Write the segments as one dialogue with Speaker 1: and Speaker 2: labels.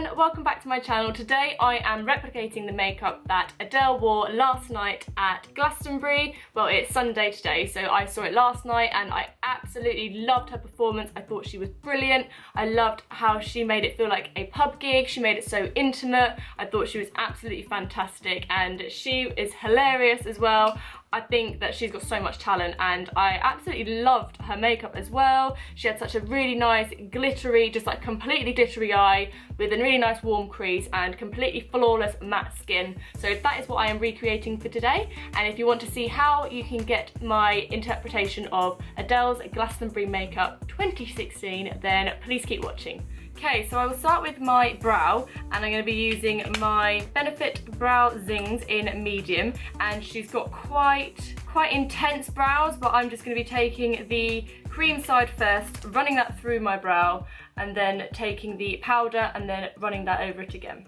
Speaker 1: everyone, welcome back to my channel. Today I am replicating the makeup that Adele wore last night at Glastonbury. Well, it's Sunday today, so I saw it last night and I absolutely loved her performance. I thought she was brilliant. I loved how she made it feel like a pub gig. She made it so intimate. I thought she was absolutely fantastic and she is hilarious as well. I think that she's got so much talent and I absolutely loved her makeup as well. She had such a really nice glittery, just like completely glittery eye with a really nice warm crease and completely flawless matte skin. So that is what I am recreating for today. And if you want to see how you can get my interpretation of Adele's Glastonbury makeup 2016, then please keep watching. Okay, so I will start with my brow and I'm going to be using my Benefit Brow Zings in medium, and she's got quite intense brows, but I'm just going to be taking the cream side first, running that through my brow, and then taking the powder and then running that over it again.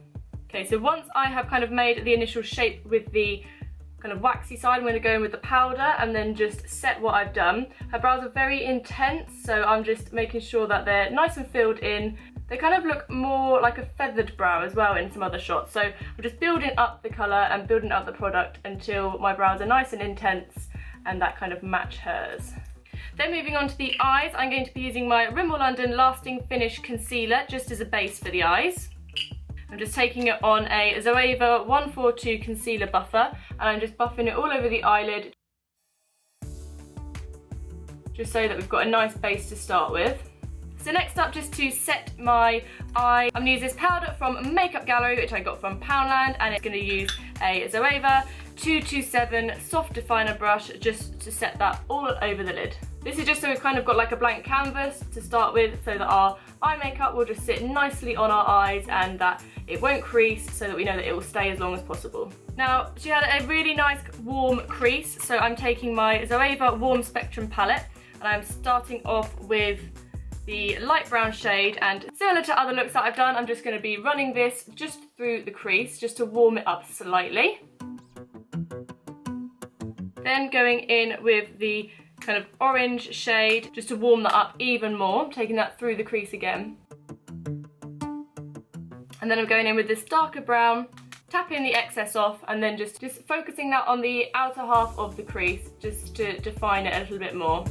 Speaker 1: Okay, so once I have kind of made the initial shape with the kind of waxy side, I'm going to go in with the powder and then just set what I've done. Her brows are very intense, so I'm just making sure that they're nice and filled in. They kind of look more like a feathered brow as well in some other shots. So I'm just building up the colour and building up the product until my brows are nice and intense and that kind of match hers. Then moving on to the eyes, I'm going to be using my Rimmel London Lasting Finish Concealer just as a base for the eyes. I'm just taking it on a Zoeva 142 Concealer Buffer and I'm just buffing it all over the eyelid just so that we've got a nice base to start with. So next up, just to set my eye, I'm going to use this powder from Makeup Gallery, which I got from Poundland, and it's going to use a Zoeva 227 Soft Definer brush just to set that all over the lid. This is just so we've kind of got like a blank canvas to start with, so that our eye makeup will just sit nicely on our eyes and that it won't crease, so that we know that it will stay as long as possible. Now, she had a really nice warm crease, so I'm taking my Zoeva Warm Spectrum palette and I'm starting off with the light brown shade, and similar to other looks that I've done, I'm just going to be running this just through the crease just to warm it up slightly. Then going in with the kind of orange shade just to warm that up even more, taking that through the crease again. And then I'm going in with this darker brown, tapping the excess off and then just focusing that on the outer half of the crease just to define it a little bit more.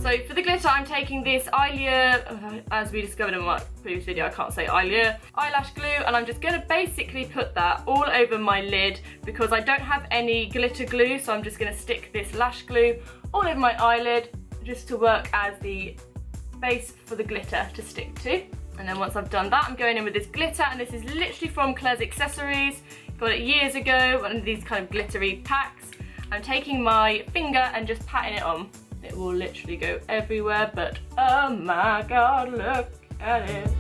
Speaker 1: So for the glitter, I'm taking this Eyelure, as we discovered in my previous video, I can't say Eyelure, eyelash glue, and I'm just going to basically put that all over my lid because I don't have any glitter glue, so I'm just going to stick this lash glue all over my eyelid just to work as the base for the glitter to stick to. And then once I've done that, I'm going in with this glitter, and this is literally from Claire's Accessories. Got it years ago, one of these kind of glittery packs. I'm taking my finger and just patting it on. It will literally go everywhere, but oh my god, look at it.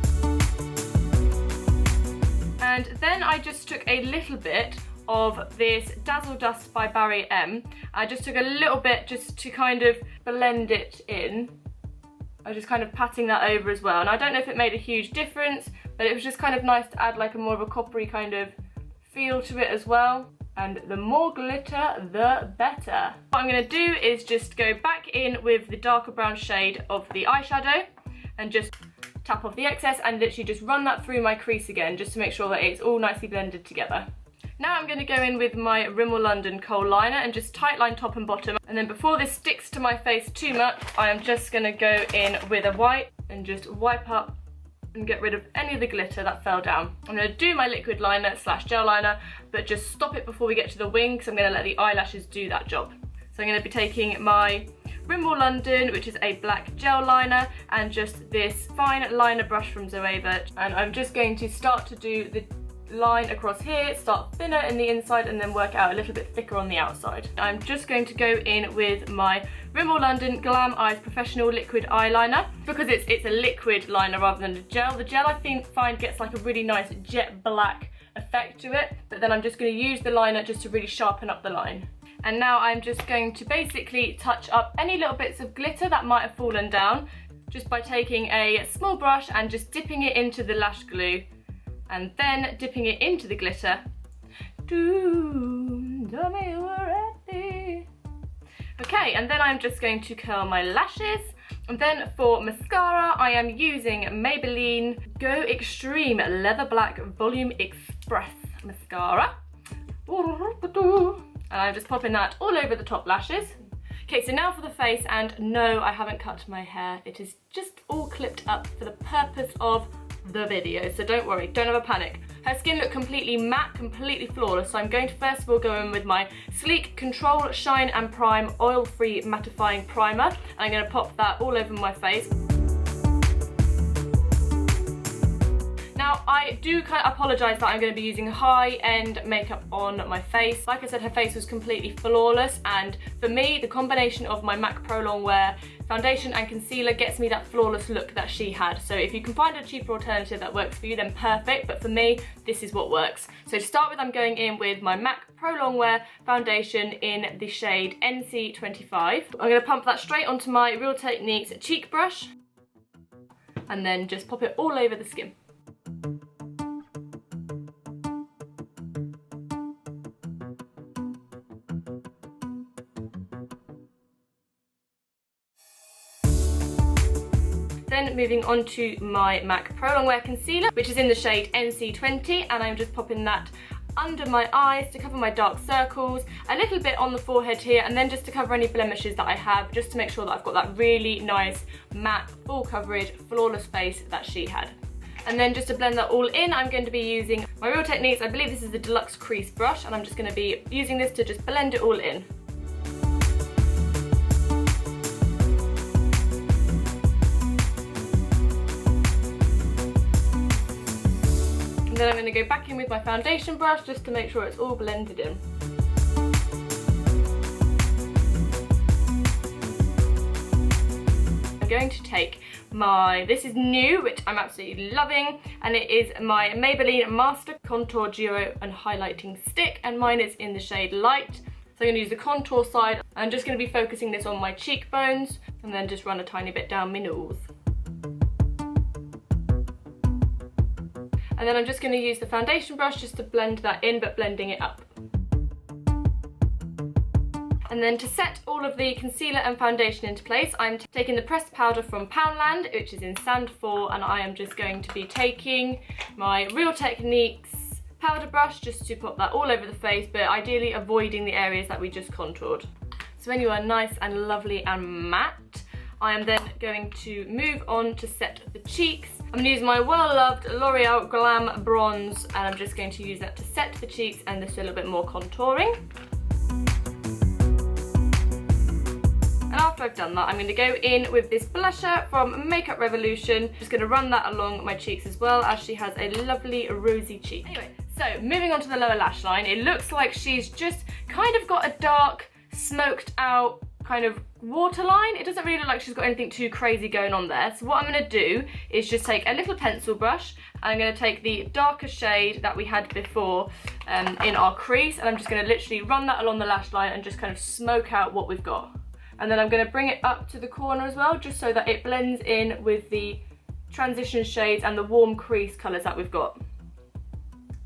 Speaker 1: And then I just took a little bit of this Dazzle Dust by Barry M. I just took a little bit just to kind of blend it in. I was just kind of patting that over as well, and I don't know if it made a huge difference, but it was just kind of nice to add like a more of a coppery kind of feel to it as well. And the more glitter, the better. What I'm going to do is just go back in with the darker brown shade of the eyeshadow and just tap off the excess and literally just run that through my crease again just to make sure that it's all nicely blended together. Now I'm going to go in with my Rimmel London Kohl Liner and just tightline top and bottom. And then before this sticks to my face too much, I am just going to go in with a white and just wipe up and get rid of any of the glitter that fell down. I'm going to do my liquid liner / gel liner, but just stop it before we get to the wing because I'm going to let the eyelashes do that job. So I'm going to be taking my Rimmel London, which is a black gel liner, and just this fine liner brush from Zoeva, and I'm just going to start to do the line across here, start thinner in the inside and then work out a little bit thicker on the outside. I'm just going to go in with my Rimmel London Glam Eyes Professional Liquid Eyeliner because it's a liquid liner rather than a gel. The gel I find gets like a really nice jet black effect to it, but then I'm just going to use the liner just to really sharpen up the line. And now I'm just going to basically touch up any little bits of glitter that might have fallen down just by taking a small brush and just dipping it into the lash glue and then dipping it into the glitter. Tell me you're ready. Okay, and then I'm just going to curl my lashes. And then for mascara, I am using Maybelline Go Extreme Leather Black Volume Express mascara. And I'm just popping that all over the top lashes. Okay, so now for the face, and no, I haven't cut my hair. It is just all clipped up for the purpose of the video, so don't worry, don't have a panic. Her skin looked completely matte, completely flawless, so I'm going to first of all go in with my Sleek Control Shine and Prime Oil-Free Mattifying Primer, and I'm going to pop that all over my face. Now, I do kind of apologise that I'm going to be using high-end makeup on my face. Like I said, her face was completely flawless, and for me, the combination of my MAC Pro Longwear foundation and concealer gets me that flawless look that she had. So if you can find a cheaper alternative that works for you, then perfect, but for me, this is what works. So to start with, I'm going in with my MAC Pro Longwear foundation in the shade NC25. I'm going to pump that straight onto my Real Techniques cheek brush, and then just pop it all over the skin. Then moving on to my MAC Pro Longwear concealer, which is in the shade NC20, and I'm just popping that under my eyes to cover my dark circles, a little bit on the forehead here, and then just to cover any blemishes that I have, just to make sure that I've got that really nice matte, full coverage, flawless face that she had. And then just to blend that all in, I'm going to be using my Real Techniques, I believe this is the Deluxe Crease brush, and I'm just going to be using this to just blend it all in. And then I'm going to go back in with my foundation brush just to make sure it's all blended in. I'm going to take my, this is new, which I'm absolutely loving, and it is my Maybelline Master Contour Duo and Highlighting Stick, and mine is in the shade Light. So I'm going to use the contour side. I'm just going to be focusing this on my cheekbones, and then just run a tiny bit down my nose. And then I'm just going to use the foundation brush just to blend that in, but blending it up. And then to set all of the concealer and foundation into place, I'm taking the pressed powder from Poundland, which is in Sand 4, and I am just going to be taking my Real Techniques powder brush just to pop that all over the face, but ideally avoiding the areas that we just contoured. So when you are nice and lovely and matte, I am then going to move on to set the cheeks. I'm going to use my well-loved L'Oreal Glam Bronze, and I'm just going to use that to set the cheeks and just a little bit more contouring. And after I've done that, I'm going to go in with this blusher from Makeup Revolution. Just going to run that along my cheeks as well, as she has a lovely rosy cheek. Anyway, so moving on to the lower lash line, it looks like she's just kind of got a dark, smoked out kind of waterline. It doesn't really look like she's got anything too crazy going on there. So what I'm going to do is just take a little pencil brush, and I'm going to take the darker shade that we had before in our crease, and I'm just going to literally run that along the lash line and just kind of smoke out what we've got. And then I'm going to bring it up to the corner as well, just so that it blends in with the transition shades and the warm crease colours that we've got.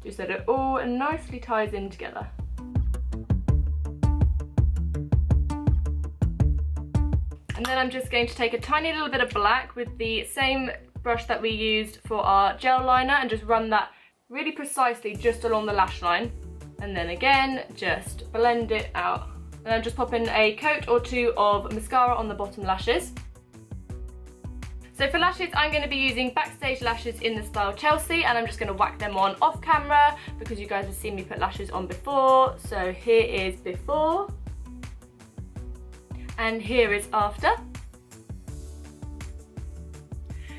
Speaker 1: Just so that it all nicely ties in together. And then I'm just going to take a tiny little bit of black with the same brush that we used for our gel liner and just run that really precisely just along the lash line. And then again, just blend it out. And I'm just popping a coat or two of mascara on the bottom lashes. So for lashes, I'm going to be using Backstage lashes in the style Chelsea, and I'm just going to whack them on off camera because you guys have seen me put lashes on before. So here is before. And here is after.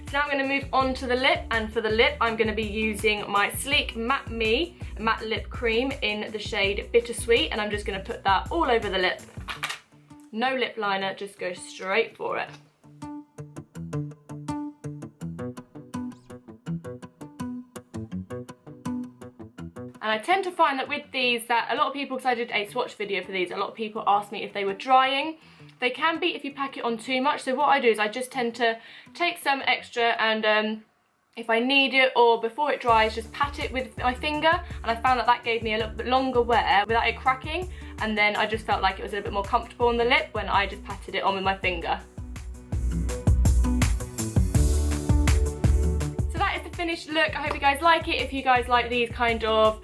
Speaker 1: So now I'm going to move on to the lip, and for the lip I'm going to be using my Sleek Matte Me Matte Lip Cream in the shade Bittersweet, and I'm just going to put that all over the lip. No lip liner, just go straight for it. And I tend to find that with these, that a lot of people, because I did a swatch video for these, a lot of people asked me if they were drying. They can be if you pack it on too much. So what I do is I just tend to take some extra, and if I need it, or before it dries, just pat it with my finger. And I found that that gave me a little bit longer wear without it cracking. And then I just felt like it was a little bit more comfortable on the lip when I just patted it on with my finger. finished look. I hope you guys like it. If you guys like these kind of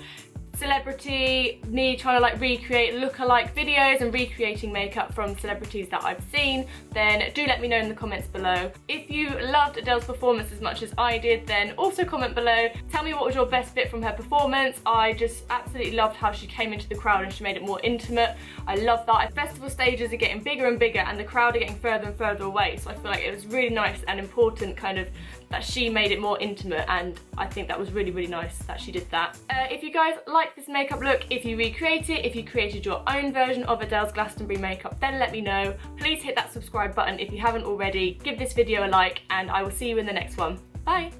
Speaker 1: celebrity, me trying to like recreate look-alike videos and recreating makeup from celebrities that I've seen, then do let me know in the comments below. If you loved Adele's performance as much as I did, then also comment below. Tell me what was your best bit from her performance. I just absolutely loved how she came into the crowd and she made it more intimate. I love that. Festival stages are getting bigger and bigger and the crowd are getting further and further away, so I feel like it was really nice and important kind of that she made it more intimate, and I think that was really, really nice that she did that. If you guys like this makeup look, if you recreate it, if you created your own version of Adele's Glastonbury makeup, then let me know. Please hit that subscribe button if you haven't already. Give this video a like and I will see you in the next one. Bye!